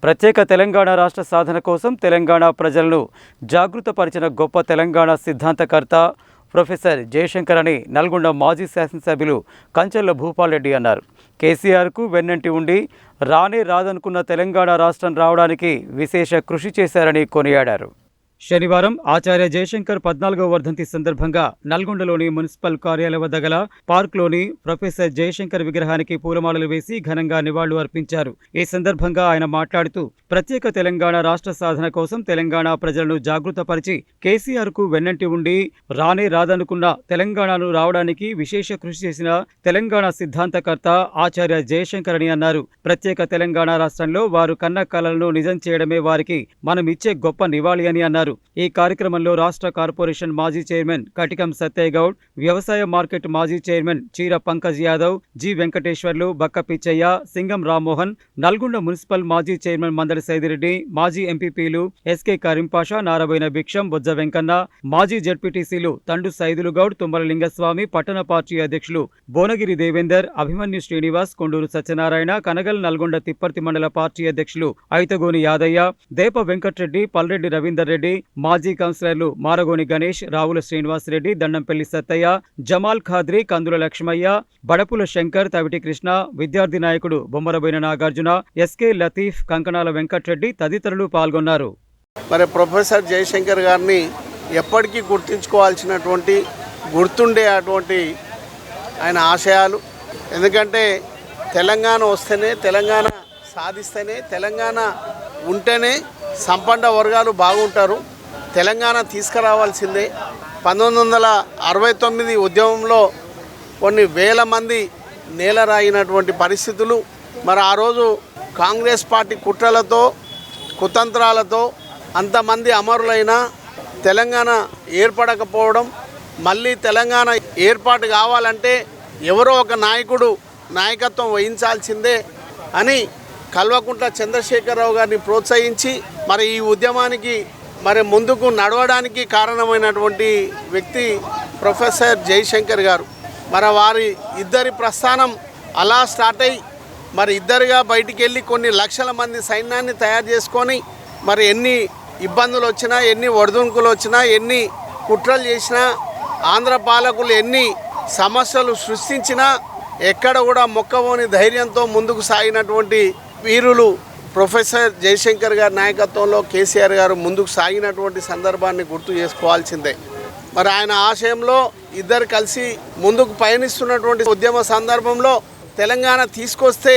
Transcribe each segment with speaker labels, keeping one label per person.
Speaker 1: ప్రత్యేక తెలంగాణ రాష్ట్ర సాధన కోసం తెలంగాణ ప్రజలను జాగృతపరిచిన గొప్ప తెలంగాణ సిద్ధాంతకర్త ప్రొఫెసర్ జయశంకర్ అని నల్గొండ మాజీ శాసనసభ్యులు కంచెల్ల భూపాల్ రెడ్డి అన్నారు. కేసీఆర్కు వెన్నంటి ఉండి రానే రాదనుకున్న తెలంగాణ రాష్ట్రం రావడానికి విశేష కృషి చేశారని కొనియాడారు. శనివారం ఆచార్య జయశంకర్ 14వ వర్ధంతి సందర్భంగా నల్గొండలోని మున్సిపల్ కార్యాలయం వద్ద గల పార్క్లోని ప్రొఫెసర్ జయశంకర్ విగ్రహానికి పూలమాలలు వేసి ఘనంగా నివాళులు అర్పించారు. ఈ సందర్భంగా ఆయన మాట్లాడుతూ ప్రత్యేక తెలంగాణ రాష్ట్ర సాధన కోసం తెలంగాణ ప్రజలను జాగృతపరిచి కేసీఆర్కు వెన్నంటి ఉండి రానే రాదనుకున్న తెలంగాణను రావడానికి విశేష కృషి చేసిన తెలంగాణ సిద్ధాంతకర్త ఆచార్య జయశంకర్ అని అన్నారు. ప్రత్యేక తెలంగాణ రాష్ట్రంలో వారు కన్న కలలను నిజం చేయడమే వారికి మనం ఇచ్చే గొప్ప నివాళి అని అన్నారు. ఈ కార్యక్రమంలో రాష్ట్ర కార్పొరేషన్ మాజీ చైర్మన్ కటికం సత్తయ్య గౌడ్, వ్యవసాయ మార్కెట్ మాజీ చైర్మన్ చీర పంకజ్ యాదవ్, జి వెంకటేశ్వర్లు, బక్క పిచ్చయ్య, సింగం రామ్మోహన్, నల్గొండ మున్సిపల్ మాజీ చైర్మన్ మందడి సైదిరెడ్డి, మాజీ ఎంపీపీలు ఎస్కే కరీంపాషా, నారాబోయిన భిక్షం, బొజ్జ వెంకన్న, మాజీ జడ్పీటీసీలు తండు సైదులు గౌడ్, తుమ్మల లింగస్వామి, పట్టణ పార్టీ అధ్యక్షులు భువనగిరి దేవేందర్, అభిమన్యు శ్రీనివాస్, కొండూరు సత్యనారాయణ, కనగల్ నల్గొండ తిప్పర్తి మండల పార్టీ అధ్యక్షులు ఐతగోని యాదయ్య, దేప వెంకట్రెడ్డి, పల్రెడ్డి రవీందర్ రెడ్డి, మాజీ కౌన్సిలర్లు మారగోని గణేష్, రావుల శ్రీనివాసరెడ్డి, దండంపల్లి సత్తయ్య, జమాల్ ఖాద్రి, కందుల లక్ష్మయ్య, బడపుల శంకర్, తవిటి కృష్ణ, విద్యార్థి నాయకుడు బొమ్మరబోయిన నాగార్జున, ఎస్కే లతీఫ్, కంకణాల వెంకట్రెడ్డి తదితరులు పాల్గొన్నారు.
Speaker 2: మరి ప్రొఫెసర్ జయశంకర్ గారిని ఎప్పటికీ గుర్తుంచుకోవాల్సినటువంటి గుర్తుండే అటువంటి ఆయన ఆశయాలు. ఎందుకంటే తెలంగాణ వస్తేనే, తెలంగాణ సాధిస్తేనే, తెలంగాణ ఉంటేనే సంపన్న వర్గాలు బాగుంటారు. తెలంగాణ తీసుకురావాల్సిందే. 1969 ఉద్యమంలో కొన్ని వేల మంది నేలరాయినటువంటి పరిస్థితులు. మరి ఆ రోజు కాంగ్రెస్ పార్టీ కుట్రలతో, కుతంత్రాలతో అంతమంది అమరులైన తెలంగాణ ఏర్పడకపోవడం, మళ్ళీ తెలంగాణ ఏర్పాటు కావాలంటే ఎవరో ఒక నాయకుడు నాయకత్వం వహించాల్సిందే అని కల్వకుంట్ల చంద్రశేఖరరావు గారిని ప్రోత్సహించి మరి ఈ ఉద్యమానికి మరి ముందుకు నడవడానికి కారణమైనటువంటి వ్యక్తి ప్రొఫెసర్ జయశంకర్ గారు. మరి వారి ఇద్దరి ప్రస్థానం అలా స్టార్ట్ అయ్యి మరి ఇద్దరుగా బయటికి వెళ్ళి కొన్ని లక్షల మంది సైన్యాన్ని తయారు చేసుకొని మరి ఎన్ని ఇబ్బందులు వచ్చినా, ఎన్ని ఒడిదుడుకులు వచ్చినా, ఎన్ని కుట్రలు చేసినా, ఆంధ్ర పాలకులు ఎన్ని సమస్యలు సృష్టించినా ఎక్కడ కూడా మొక్కవోని ధైర్యంతో ముందుకు సాగినటువంటి వీరులు ప్రొఫెసర్ జయశంకర్ గారి నాయకత్వంలో కేసీఆర్ గారు ముందుకు సాగినటువంటి సందర్భాన్ని గుర్తు చేసుకోవాల్సిందే. మరి ఆయన ఆశయంలో ఇద్దరు కలిసి ముందుకు పయనిస్తున్నటువంటి ఉద్యమ సందర్భంలో తెలంగాణ తీసుకొస్తే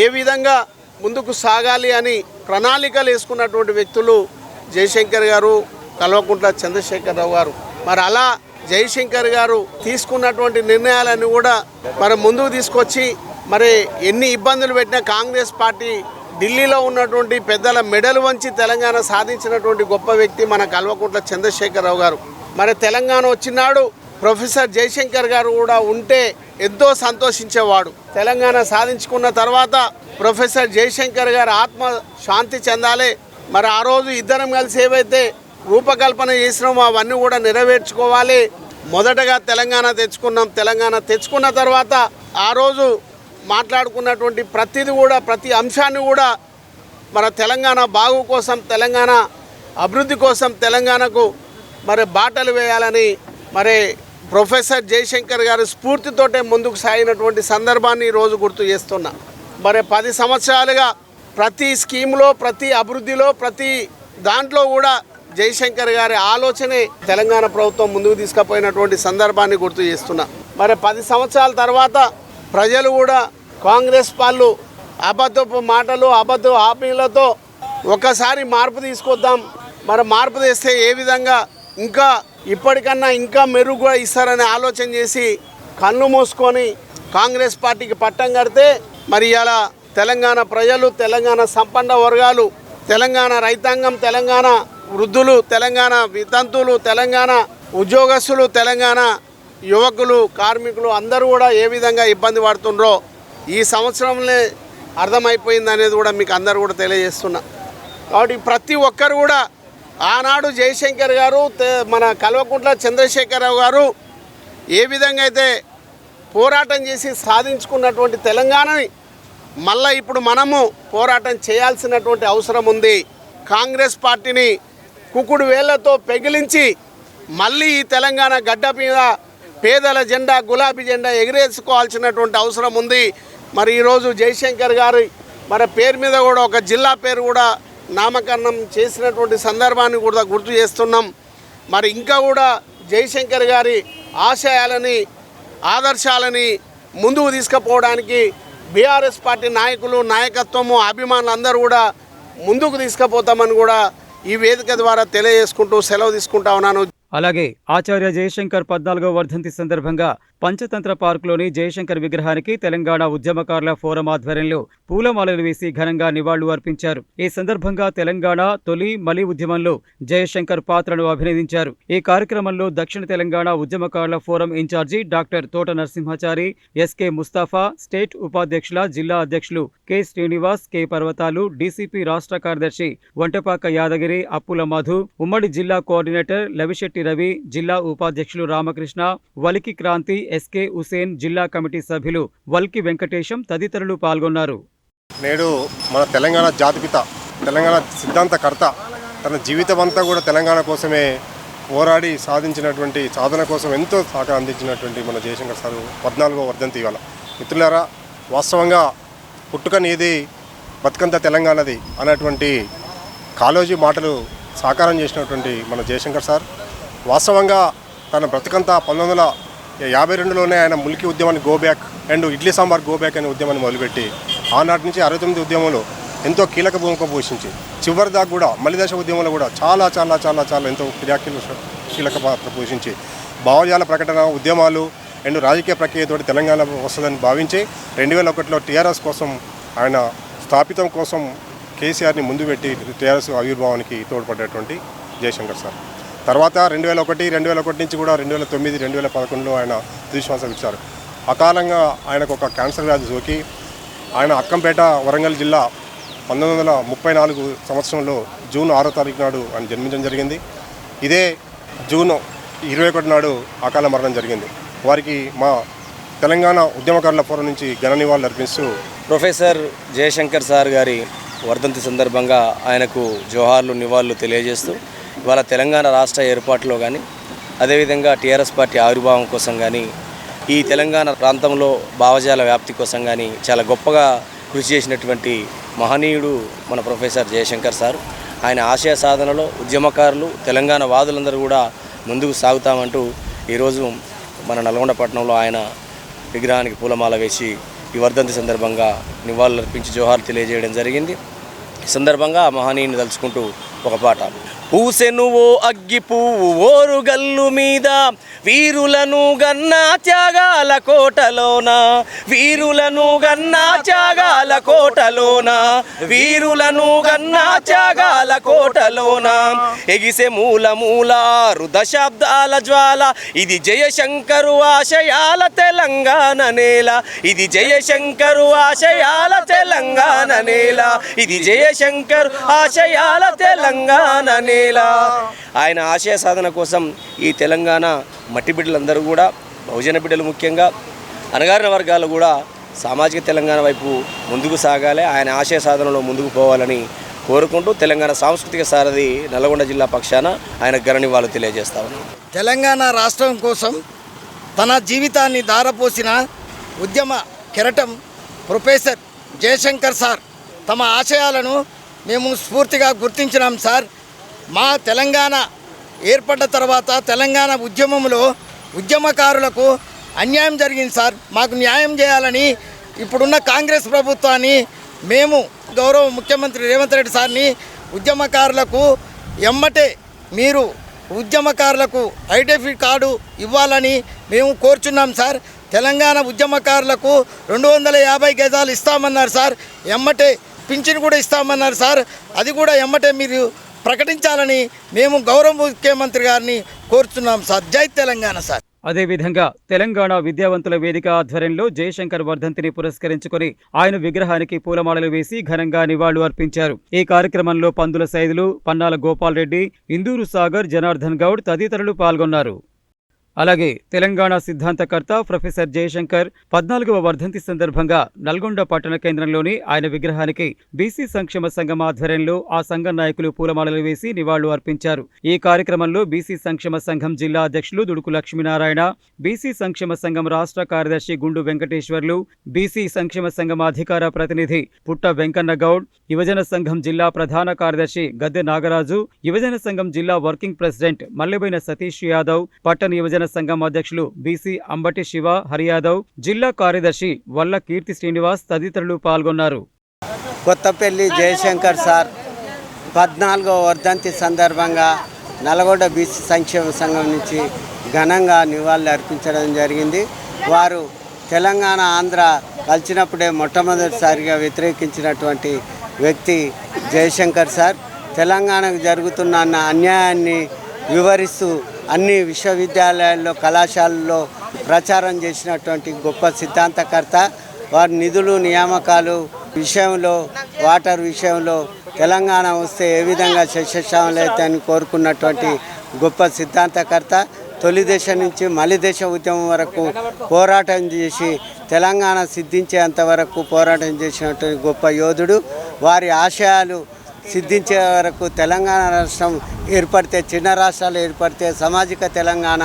Speaker 2: ఏ విధంగా ముందుకు సాగాలి అని ప్రణాళికలు వేసుకున్నటువంటి వ్యక్తులు జయశంకర్ గారు, కల్వకుంట్ల చంద్రశేఖరరావు గారు. మరి అలా జయశంకర్ గారు తీసుకున్నటువంటి నిర్ణయాలను కూడా మరి ముందుకు తీసుకొచ్చి మరి ఎన్ని ఇబ్బందులు పెట్టినా కాంగ్రెస్ పార్టీ ఢిల్లీలో ఉన్నటువంటి పెద్దల మెడలు వంచి తెలంగాణ సాధించినటువంటి గొప్ప వ్యక్తి మన కల్వకుంట్ల చంద్రశేఖరరావు గారు. మరి తెలంగాణ వచ్చినాడు ప్రొఫెసర్ జయశంకర్ గారు కూడా ఉంటే ఎంతో సంతోషించేవాడు. తెలంగాణ సాధించుకున్న తర్వాత ప్రొఫెసర్ జయశంకర్ గారు ఆత్మ శాంతి చెందాలి. మరి ఆ రోజు ఇద్దరం కలిసి ఏవైతే రూపకల్పన చేసినామో అవన్నీ కూడా నెరవేర్చుకోవాలి. మొదటగా తెలంగాణ తెచ్చుకున్నాం. తెలంగాణ తెచ్చుకున్న తర్వాత ఆ రోజు మాట్లాడుకున్నటువంటి ప్రతిదీ కూడా, ప్రతి అంశాన్ని కూడా మన తెలంగాణ బాగు కోసం, తెలంగాణ అభివృద్ధి కోసం తెలంగాణకు మరి బాటలు వేయాలని మరి ప్రొఫెసర్ జయశంకర్ గారి స్ఫూర్తితోటే ముందుకు సాగినటువంటి సందర్భాన్ని ఈరోజు గుర్తు చేస్తున్నా. మరి 10 సంవత్సరాలుగా ప్రతి స్కీమ్లో, ప్రతి అభివృద్ధిలో, ప్రతి దాంట్లో కూడా జయశంకర్ గారి ఆలోచనే తెలంగాణ ప్రభుత్వం ముందుకు తీసుకుపోయినటువంటి సందర్భాన్ని గుర్తు చేస్తున్నా. మరి 10 సంవత్సరాల తర్వాత ప్రజలు కూడా కాంగ్రెస్ వాళ్ళు అబద్ధపు మాటలు, అబద్ధ హామీలతో ఒకసారి మార్పు తీసుకొద్దాం, మరి మార్పు తెస్తే ఏ విధంగా ఇంకా ఇప్పటికన్నా ఇంకా మెరుగుగా ఇస్తారని ఆలోచన చేసి కన్ను మూసుకొని కాంగ్రెస్ పార్టీకి పట్టం కడితే మరి ఇలా తెలంగాణ ప్రజలు, తెలంగాణ సంపన్న వర్గాలు, తెలంగాణ రైతాంగం, తెలంగాణ వృద్ధులు, తెలంగాణ వితంతువులు, తెలంగాణ ఉద్యోగస్తులు, తెలంగాణ యువకులు, కార్మికులు అందరూ కూడా ఏ విధంగా ఇబ్బంది పడుతుండ్రో ఈ సంవత్సరంలో అర్థమైపోయింది అనేది కూడా మీకు అందరూ కూడా తెలియజేస్తున్నా. కాబట్టి ప్రతి ఒక్కరు కూడా ఆనాడు జయశంకర్ గారు, మన కల్వకుంట్ల చంద్రశేఖరరావు గారు ఏ విధంగా అయితే పోరాటం చేసి సాధించుకున్నటువంటి తెలంగాణని మళ్ళీ ఇప్పుడు మనము పోరాటం చేయాల్సినటువంటి అవసరం ఉంది. కాంగ్రెస్ పార్టీని కుకుడు వేళ్లతో పెగిలించి మళ్ళీ ఈ తెలంగాణ గడ్డ మీద పేదల జెండా, గులాబీ జెండా ఎగిరేసుకోవాల్సినటువంటి అవసరం ఉంది. మరి ఈరోజు జయశంకర్ గారి మరి పేరు మీద కూడా ఒక జిల్లా పేరు కూడా నామకరణం చేసినటువంటి సందర్భాన్ని కూడా గుర్తు చేస్తున్నాం. మరి ఇంకా కూడా జయశంకర్ గారి ఆశయాలని, ఆదర్శాలని ముందుకు తీసుకుపోవడానికి బీఆర్ఎస్ పార్టీ నాయకులు, నాయకత్వము, అభిమానులు అందరూ కూడా ముందుకు తీసుకుపోతామని కూడా ఈ వేదిక ద్వారా తెలియజేసుకుంటూ సెలవు తీసుకుంటా ఉన్నాను.
Speaker 1: అలాగే ఆచార్య జయశంకర్ 14వ వర్ధంతి సందర్భంగా పంచతంత్ర పార్కులోని జయశంకర్ విగ్రహానికి తెలంగాణ ఉద్యమకారుల ఫోరం ఆధ్వర్యంలో పూలమాలలు వేసి ఘనంగా నివాళులు అర్పించారు. ఈ సందర్భంగా తెలంగాణ తొలి మలి ఉద్యమంలో జయశంకర్ పాత్రను అభినందించారు. ఈ కార్యక్రమంలో దక్షిణ తెలంగాణ ఉద్యమకారుల ఫోరం ఇన్ఛార్జి డాక్టర్ తోట నరసింహాచారి, ఎస్కే ముస్తాఫా, స్టేట్ ఉపాధ్యక్షుల జిల్లా అధ్యక్షులు కె శ్రీనివాస్, కె పర్వతాలు, డీసీపీ రాష్ట్ర కార్యదర్శి వంటపాక యాదగిరి, అప్పుల మధు, ఉమ్మడి జిల్లా కోఆర్డినేటర్ లవిశెట్టి రవి, జిల్లా ఉపాధ్యక్షులు రామకృష్ణ, వలికి క్రాంతి, ఎస్కే హుసేన్, జిల్లా కమిటీ సభ్యులు వల్కి వెంకటేశం తదితరులు పాల్గొన్నారు.
Speaker 3: నేడు మన తెలంగాణ జాతిపిత, తెలంగాణ సిద్ధాంతకర్త, తన జీవితం అంతా కూడా తెలంగాణ కోసమే పోరాడి సాధించినటువంటి, సాధన కోసం ఎంతో సహకారం అందించినటువంటి మన జయశంకర్ సార్ 14వ వర్ధంతి ఇవాళ. మిత్రులారా, వాస్తవంగా పుట్టుక నీది బతుకంత తెలంగాణది అన్నటువంటి కాళోజీ మాటలు సాకారం చేసినటువంటి మన జయశంకర్ సార్ వాస్తవంగా తన బ్రతుకంతా 1952లోనే ఆయన ములికి ఉద్యమాన్ని go back and idli sambar go back అనే ఉద్యమాన్ని మొదలుపెట్టి ఆనాటి నుంచి 69 ఉద్యమంలో ఎంతో కీలక భూమిక పోషించి చివరి దాకా కూడా మలిదశ ఉద్యమంలో కూడా చాలా చాలా చాలా చాలా ఎంతో కీలక పాత్ర పోషించి భావజాల ప్రకటన ఉద్యమాలు అండ్ రాజకీయ ప్రక్రియతోటి తెలంగాణ వస్తుందని భావించి 2001లో టీఆర్ఎస్ కోసం ఆయన స్థాపితం కోసం కేసీఆర్ని ముందు పెట్టి టీఆర్ఎస్ ఆవిర్భావానికి తోడ్పడ్డటువంటి జయశంకర్ సార్. తర్వాత 2001 నుంచి కూడా 2009, 2011లో ఆయన తుదిశ్వాస విడిచారు. అకాలంగా ఆయనకు ఒక క్యాన్సర్ వ్యాధి సోకి ఆయన అక్కంపేట, వరంగల్ జిల్లా 1934 సంవత్సరంలో జూన్ 6వ తారీఖు నాడు ఆయన జన్మించడం జరిగింది. ఇదే జూన్ 21 నాడు అకాల మరణం జరిగింది. వారికి మా తెలంగాణ ఉద్యమకారుల ఫోరం నుంచి ఘన నివాళులు అర్పిస్తూ
Speaker 4: ప్రొఫెసర్ జయశంకర్ సార్ గారి వర్ధంతి సందర్భంగా ఆయనకు జోహార్లు, నివాళులు తెలియజేస్తూ ఇవాళ తెలంగాణ రాష్ట్ర ఏర్పాటులో కానీ, అదేవిధంగా టీఆర్ఎస్ పార్టీ ఆవిర్భావం కోసం కానీ, ఈ తెలంగాణ ప్రాంతంలో భావజాల వ్యాప్తి కోసం కానీ చాలా గొప్పగా కృషి చేసినటువంటి మహనీయుడు మన ప్రొఫెసర్ జయశంకర్ సార్. ఆయన ఆశయ సాధనలో ఉద్యమకారులు, తెలంగాణ వాదులందరూ కూడా ముందుకు సాగుతామంటూ ఈరోజు మన నల్గొండ పట్టణంలో ఆయన విగ్రహానికి పూలమాల వేసి ఈ వర్ధంతి సందర్భంగా నివాళులు అర్పించి జోహార్లు తెలియజేయడం జరిగింది. ఈ సందర్భంగా ఆ మహనీయుని తలుచుకుంటూ ఒక పాట. పూసెను ఓ అగ్గి పువ్వు ఓరుగల్లు మీద, వీరులను గన్నా త్యాగాల కోటలోన, వీరులను గన్నా త్యాగాల కోటలోన, వీరులను గన్నా త్యాగాల కోటలోన, ఎగిసే మూల మూలారు దశాబ్దాల జ్వాల, ఇది జయశంకరు ఆశయాల తెలంగాణ నేల, ఇది జయశంకరు ఆశయాల తెలంగాణ నేల, ఇది జయశంకరు ఆశయాల తెలంగాణ నేల. ఆయన ఆశయ సాధన కోసం ఈ తెలంగాణ మట్టి బిడ్డలందరూ కూడా, బహుజన బిడ్డలు ముఖ్యంగా అణగారిన వర్గాలు కూడా సామాజిక తెలంగాణ వైపు ముందుకు సాగాలి, ఆయన ఆశయ సాధనలో ముందుకు పోవాలని కోరుకుంటూ తెలంగాణ సాంస్కృతిక సారథి నల్గొండ జిల్లా పక్షాన ఆయన ఘన నివాళులు తెలియజేస్తా ఉన్నాం.
Speaker 5: తెలంగాణ రాష్ట్రం కోసం తన జీవితాన్ని ధారపోసిన ఉద్యమ కెరటం ప్రొఫెసర్ జయశంకర్ సార్. తమ ఆశయాలను మేము స్ఫూర్తిగా గుర్తించినాం సార్. మా తెలంగాణ ఏర్పడ్డ తర్వాత తెలంగాణ ఉద్యమంలో ఉద్యమకారులకు అన్యాయం జరిగింది సార్. మాకు న్యాయం చేయాలని ఇప్పుడున్న కాంగ్రెస్ ప్రభుత్వాన్ని మేము గౌరవ ముఖ్యమంత్రి రేవంత్ రెడ్డి సార్ని ఉద్యమకారులకు ఎమ్మటే మీరు ఉద్యమకారులకు ఐడెంటిటీ కార్డు ఇవ్వాలని మేము కోరుచున్నాం సార్. తెలంగాణ ఉద్యమకారులకు 250 గజాలు ఇస్తామన్నారు సార్. ఎమ్మటే పింఛన్ కూడా ఇస్తామన్నారు సార్. అది కూడా ఎమ్మటే మీరు ప్రకటించాలని మేము గౌరవ ముఖ్యమంత్రి గారిని కోరుతున్నాం సార్. జై తెలంగాణ సార్.
Speaker 1: అదేవిధంగా తెలంగాణ విద్యావంతుల వేదిక ఆధ్వర్యంలో జయశంకర్ వర్ధంతిని పురస్కరించుకొని ఆయన విగ్రహానికి పూలమాలలు వేసి ఘనంగా నివాళులు అర్పించారు. ఈ కార్యక్రమంలో పందుల సైదులు, పన్నాల గోపాల్ రెడ్డి, ఇందూరు సాగర్, జనార్దన్ గౌడ్ తదితరులు పాల్గొన్నారు. అలాగే తెలంగాణ సిద్ధాంతకర్త ప్రొఫెసర్ జయశంకర్ 14వ వర్ధంతి సందర్భంగా నల్గొండ పట్టణ కేంద్రంలోని ఆయన విగ్రహానికి బీసీ సంక్షేమ సంఘం ఆధ్వర్యంలో ఆ సంఘం నాయకులు పూలమాలలు వేసి నివాళులు అర్పించారు. ఈ కార్యక్రమంలో బీసీ సంక్షేమ సంఘం జిల్లా అధ్యక్షులు దుడుకు లక్ష్మీనారాయణ, బీసీ సంక్షేమ సంఘం రాష్ట్ర కార్యదర్శి గుండు వెంకటేశ్వర్లు, బీసీ సంక్షేమ సంఘం అధికార ప్రతినిధి పుట్ట వెంకన్న గౌడ్, యువజన సంఘం జిల్లా ప్రధాన కార్యదర్శి గద్దె నాగరాజు, యువజన సంఘం జిల్లా వర్కింగ్ ప్రెసిడెంట్ మల్లెబైన సతీష్ యాదవ్, పట్టణ యువజన సంఘం అధ్యక్షులు బీసీ అంబటి శివ హరియాదవ్, జిల్లా కార్యదర్శి వల్ల కీర్తి శ్రీనివాస్ తదితరులు పాల్గొన్నారు.
Speaker 6: కొత్తపల్లి జయశంకర్ సార్ 14వ వర్ధంతి సందర్భంగా నల్గొండ బీసీ సంక్షేమ సంఘం నుంచి ఘనంగా నివాళులు అర్పించడం జరిగింది. వారు తెలంగాణ ఆంధ్ర కలిసినప్పుడే మొట్టమొదటిసారిగా వ్యతిరేకించినటువంటి వ్యక్తి జయశంకర్ సార్. తెలంగాణకు జరుగుతున్న అన్యాయాన్ని వివరిస్తూ అన్ని విశ్వవిద్యాలయాల్లో కళాశాలల్లో ప్రచారం చేసినటువంటి గొప్ప సిద్ధాంతకర్త. వారి నిధులు నియామకాలు విషయంలో, వాటర్ విషయంలో తెలంగాణ వస్తే ఏ విధంగా శస్యశ్యామలైతే కోరుకున్నటువంటి గొప్ప సిద్ధాంతకర్త. తొలి దశ నుంచి మలి దశ ఉద్యమం వరకు పోరాటం చేసి తెలంగాణ సిద్ధించేంత వరకు పోరాటం చేసినటువంటి గొప్ప యోధుడు. వారి ఆశయాలు సిద్ధించే వరకు తెలంగాణ రాష్ట్రం ఏర్పడితే, చిన్న రాష్ట్రాలు ఏర్పడితే సామాజిక తెలంగాణ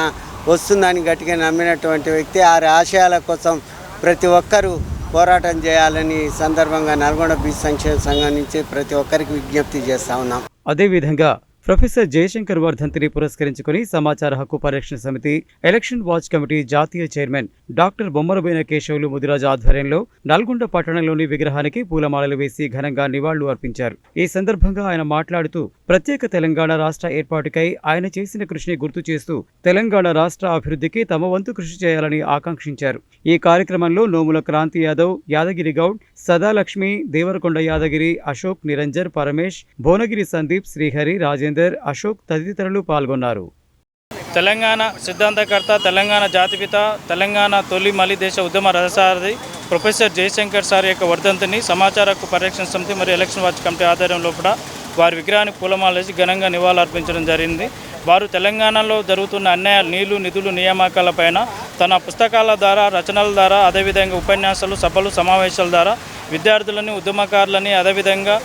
Speaker 6: వస్తుందని గట్టిగా నమ్మినటువంటి వ్యక్తి. ఆ ఆశయాల కోసం ప్రతి ఒక్కరూ పోరాటం చేయాలని సందర్భంగా నల్గొండ బీసీ సంక్షేమ సంఘం నుంచి ప్రతి ఒక్కరికి విజ్ఞప్తి చేస్తా ఉన్నాం.
Speaker 1: అదేవిధంగా ప్రొఫెసర్ జయశంకర్ వర్ధంతిని పురస్కరించుకుని సమాచార హక్కు పరిరక్షణ సమితి, ఎలక్షన్ వాచ్ కమిటీ జాతీయ చైర్మన్ డాక్టర్ బొమ్మరబోయిన కేశవులు ముదిరాజు ఆధ్వర్యంలో నల్గొండ పట్టణంలోని విగ్రహానికి పూలమాలలు వేసి ఘనంగా నివాళులు అర్పించారు. ఈ సందర్భంగా ఆయన మాట్లాడుతూ ప్రత్యేక తెలంగాణ రాష్ట్ర ఏర్పాటుకై ఆయన చేసిన కృషిని గుర్తు చేస్తూ తెలంగాణ రాష్ట్ర అభివృద్ధికి తమ వంతు కృషి చేయాలని ఆకాంక్షించారు. ఈ కార్యక్రమంలో నోముల క్రాంతి యాదవ్, యాదగిరి గౌడ్, సదాలక్ష్మి, దేవరకొండ యాదగిరి, అశోక్, నిరంజర్, పరమేష్, భువనగిరి సందీప్, శ్రీహరి, రాజేందర్, అశోక్ తదితరులు పాల్గొన్నారు.
Speaker 7: తెలంగాణ సిద్ధాంతకర్త, తెలంగాణ జాతిపిత, తెలంగాణ తొలి మలి దేశ ఉద్యమ రథసారథి ప్రొఫెసర్ జయశంకర్ సార్ యొక్క వర్ధంతిని సమాచార హక్కు పరిరక్షణ సమితి మరియు ఎలక్షన్ వాచ్ కమిటీ ఆధ్వర్యంలో కూడా వారి విగ్రహానికి పూలమాల వేసి ఘనంగా నివాళులు అర్పించడం జరిగింది. వారు తెలంగాణలో జరుగుతున్న అన్యాయాలు, నీళ్లు, నిధులు, నియామకాలపైన తన పుస్తకాల ద్వారా, రచనల ద్వారా, అదేవిధంగా ఉపన్యాసాలు, సభలు, సమావేశాల ద్వారా విద్యార్థులని, ఉద్యమకారులని, అదేవిధంగా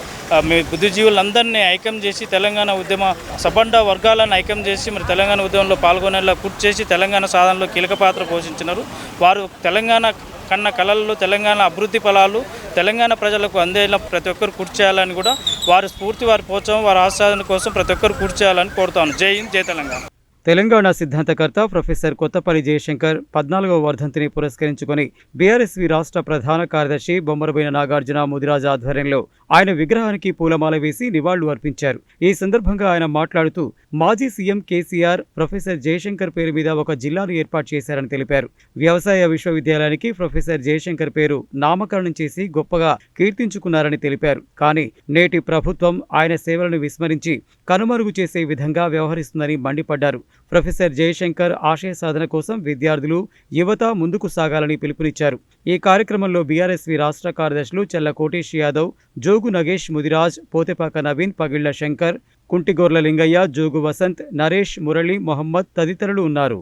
Speaker 7: బుద్ధిజీవులందరినీ ఐక్యం చేసి తెలంగాణ ఉద్యమ సబండ వర్గాలను ఐక్యం చేసి మరి తెలంగాణ ఉద్యమంలో పాల్గొనేలా కృషి చేసి తెలంగాణ సాధనలో కీలక పాత్ర పోషించినారు. వారు తెలంగాణ కన్న కళల్లో తెలంగాణ అభివృద్ధి ఫలాలు తెలంగాణ ప్రజలకు అందేలా ప్రతి ఒక్కరు కృషి చేయాలని కూడా వారి స్ఫూర్తి, వారి ప్రోత్సాహం, వారి ఆస్వాదన కోసం ప్రతి ఒక్కరు కృషి చేయాలని కోరుతాను. జై హింద్, జై తెలంగాణ.
Speaker 1: తెలంగాణ సిద్ధాంతకర్త ప్రొఫెసర్ కొత్తపల్లి జయశంకర్ 14వ వర్ధంతిని పురస్కరించుకుని బీఆర్ఎస్వి రాష్ట్ర ప్రధాన కార్యదర్శి బొమ్మరబోయిన నాగార్జున ముదిరాజు ఆధ్వర్యంలో ఆయన విగ్రహానికి పూలమాల వేసి నివాళులు అర్పించారు. ఈ సందర్భంగా ఆయన మాట్లాడుతూ మాజీ సీఎం కేసీఆర్ ప్రొఫెసర్ జయశంకర్ పేరు మీద ఒక జిల్లాను ఏర్పాటు చేశారని తెలిపారు. వ్యవసాయ విశ్వవిద్యాలయానికి ప్రొఫెసర్ జయశంకర్ పేరు నామకరణం చేసి గొప్పగా కీర్తించుకున్నారని తెలిపారు. కానీ నేటి ప్రభుత్వం ఆయన సేవలను విస్మరించి కనుమరుగు చేసే విధంగా వ్యవహరిస్తుందని మండిపడ్డారు. ప్రొఫెసర్ జయశంకర్ ఆశయ సాధన కోసం విద్యార్థులు, యువత ముందుకు సాగాలని పిలుపునిచ్చారు. ఈ కార్యక్రమంలో బీఆర్ఎస్వి రాష్ట్ర కార్యదర్శులు చెల్ల కోటేష్ యాదవ్, జోగు నగేష్, ముదిరాజ్, పోతేపాక నవీన్, పగిళ్ల శంకర్, కుంటిగోర్ల లింగయ్య, జోగు వసంత్, నరేష్, మురళి, మొహమ్మద్ తదితరులు ఉన్నారు.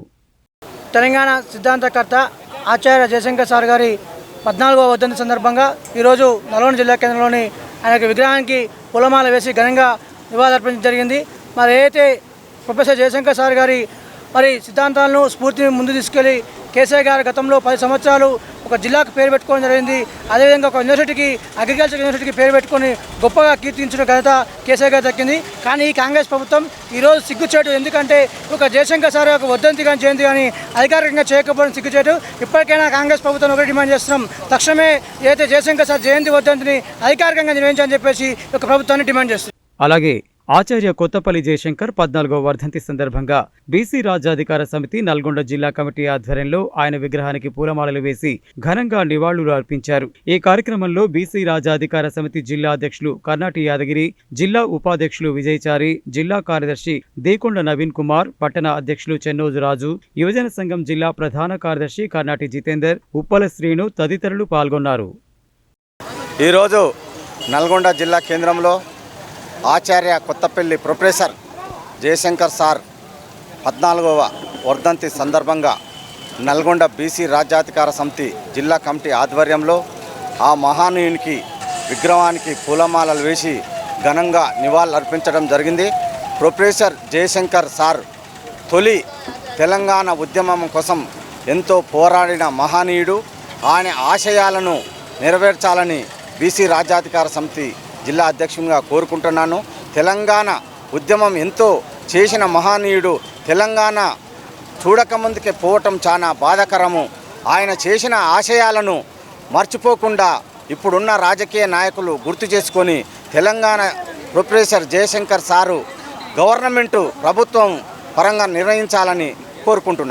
Speaker 8: తెలంగాణ సిద్ధాంతకర్త ఆచార్య జయశంకర్ సార్ గారి 14వ వర్ధంతి సందర్భంగా ఈరోజు నల్గొండ జిల్లా కేంద్రంలోని ఆయన విగ్రహానికి పూలమాల వేసి ఘనంగా నివాళులర్పించడం జరిగింది. మరి ఏదైతే ప్రొఫెసర్ జయశంకర్ సార్ గారి సిద్ధాంతాలను, స్ఫూర్తిని ముందు తీసుకెళ్లి కేసీఆర్ గారు గతంలో 10 సంవత్సరాలు ఒక జిల్లాకు పేరు పెట్టుకోవడం జరిగింది. అదేవిధంగా ఒక యూనివర్సిటీకి, అగ్రికల్చర్ యూనివర్సిటీకి పేరు పెట్టుకొని గొప్పగా కీర్తించిన ఘనత కేసీఆర్ గారు దక్కింది. కానీ ఈ కాంగ్రెస్ ప్రభుత్వం ఈరోజు సిగ్గుచేటు. ఎందుకంటే ఒక జయశంకర్ సార్ యొక్క వర్ధంతి కానీ జయంతి కానీ అధికారికంగా చేయకపోవడం సిగ్గుచేటు. ఇప్పటికైనా కాంగ్రెస్ ప్రభుత్వం ఒకటి డిమాండ్ చేస్తున్నాం, తక్షణమే ఏదైతే జయశంకర్ సార్ జయంతి వర్ధంతిని అధికారికంగా నిర్వహించాలని చెప్పేసి ఒక ప్రభుత్వాన్ని డిమాండ్ చేస్తుంది.
Speaker 1: అలాగే ఆచార్య కొత్తపల్లి జయశంకర్ 14వ వర్ధంతి సందర్భంగా బీసీ రాజ్యాధికార సమితి నల్గొండ జిల్లా కమిటీ ఆధ్వర్యంలో ఆయన విగ్రహానికి పూలమాలలు వేసి ఘనంగా నివాళులు అర్పించారు. ఈ కార్యక్రమంలో బీసీ రాజ్యాధికార సమితి జిల్లా అధ్యక్షులు కర్నాటి యాదగిరి, జిల్లా ఉపాధ్యక్షులు విజయచారి, జిల్లా కార్యదర్శి దేకొండ నవీన్ కుమార్, పట్టణ అధ్యక్షులు చెన్నోజు రాజు, యువజన సంఘం జిల్లా ప్రధాన కార్యదర్శి కర్నాటి జితేందర్, ఉప్పల శ్రీను తదితరులు పాల్గొన్నారు.
Speaker 5: ఈరోజు నల్గొండ జిల్లా కేంద్రంలో ఆచార్య కొత్తపల్లి ప్రొఫెసర్ జయశంకర్ సార్ 14వ
Speaker 9: వర్ధంతి సందర్భంగా నల్గొండ బీసీ రాజ్యాధికార సమితి జిల్లా కమిటీ ఆధ్వర్యంలో ఆ మహానీయునికి విగ్రహానికి పూలమాలలు వేసి ఘనంగా నివాళులర్పించడం జరిగింది. ప్రొఫెసర్ జయశంకర్ సార్ తొలి తెలంగాణ ఉద్యమం కోసం ఎంతో పోరాడిన మహనీయుడు. ఆయన ఆశయాలను నెరవేర్చాలని బీసీ రాజ్యాధికార సమితి జిల్లా అధ్యక్షునిగా కోరుకుంటున్నాను. తెలంగాణ ఉద్యమం ఎంతో చేసిన మహనీయుడు. తెలంగాణ చూడకముందుకే పోవటం చాలా బాధాకరము. ఆయన చేసిన ఆశయాలను మర్చిపోకుండా ఇప్పుడున్న రాజకీయ నాయకులు గుర్తు చేసుకొని తెలంగాణ ప్రొఫెసర్ జయశంకర్ సారు గవర్నమెంటు ప్రభుత్వం పరంగా నిర్ణయించాలని కోరుకుంటున్నాను.